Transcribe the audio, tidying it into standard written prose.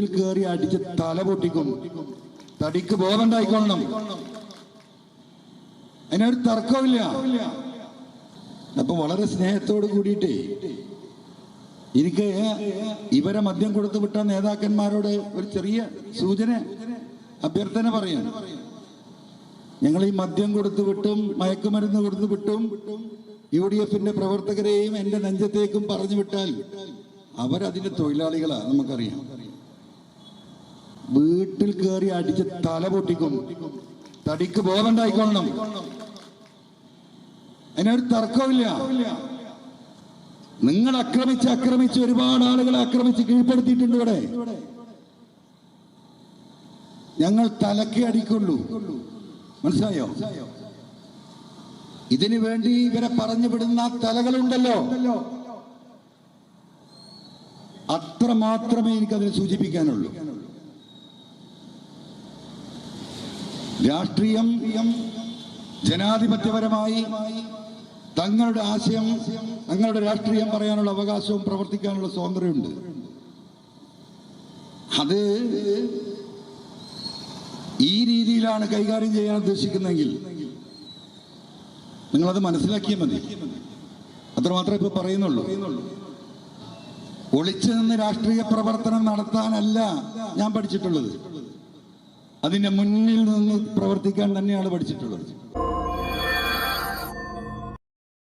വീട്ടിൽ കയറി അടിച്ച് തല പൊട്ടിക്കും. തടിക്ക് ബോധമുണ്ടായിക്കൊള്ളണം. അതിനൊരു തർക്കമില്ല. അപ്പൊ വളരെ സ്നേഹത്തോട് കൂടിയിട്ടേ എനിക്ക് ഇവരെ മദ്യം കൊടുത്തു വിട്ട നേതാക്കന്മാരോട് ഒരു ചെറിയ സൂചന, അഭ്യർത്ഥന പറയാം. ഞങ്ങൾ ഈ മദ്യം കൊടുത്തു വിട്ടും മയക്കുമരുന്ന് കൊടുത്തു വിട്ടും UDF-ന്റെ പ്രവർത്തകരെയും എന്റെ നെഞ്ചത്തേക്കും പറഞ്ഞു വിട്ടാൽ അവരതിന്റെ തൊഴിലാളികളാ. നമുക്കറിയാം. വീട്ടിൽ കയറി അടിച്ച് തല പൊട്ടിക്കും. തടിക്ക് ബോധമുണ്ടായിക്കൊള്ളണം. അതിനൊരു തർക്കമില്ല. നിങ്ങൾ ആക്രമിച്ച് ഒരുപാട് ആളുകളെ ആക്രമിച്ച് കീഴ്പ്പെടുത്തിയിട്ടുണ്ട് ഇവിടെ. ഞങ്ങൾ തലക്ക് അടിക്കുള്ളൂ. മനസ്സിലായോ? ഇതിനു വേണ്ടി ഇവരെ പറഞ്ഞു വിടുന്ന തലകളുണ്ടല്ലോ, അത്ര മാത്രമേ എനിക്കതിനെ സൂചിപ്പിക്കാനുള്ളൂ. രാഷ്ട്രീയം ജനാധിപത്യപരമായി തങ്ങളുടെ ആശയം, തങ്ങളുടെ രാഷ്ട്രീയം പറയാനുള്ള അവകാശവും പ്രവർത്തിക്കാനുള്ള സ്വാതന്ത്ര്യമുണ്ട്. അത് ഈ രീതിയിലാണ് കൈകാര്യം ചെയ്യാൻ ഉദ്ദേശിക്കുന്നതെങ്കിൽ നിങ്ങളത് മനസ്സിലാക്കിയാൽ മതി. അത്രമാത്രമേ ഇപ്പൊ പറയുന്നുള്ളൂ. ഒളിച്ചു നിന്ന് രാഷ്ട്രീയ പ്രവർത്തനം നടത്താനല്ല ഞാൻ പഠിച്ചിട്ടുള്ളത്, അതിന്റെ മുന്നിൽ നിന്ന് പ്രവർത്തിക്കാൻ തന്നെയാണ് പഠിച്ചിട്ടുള്ളത്.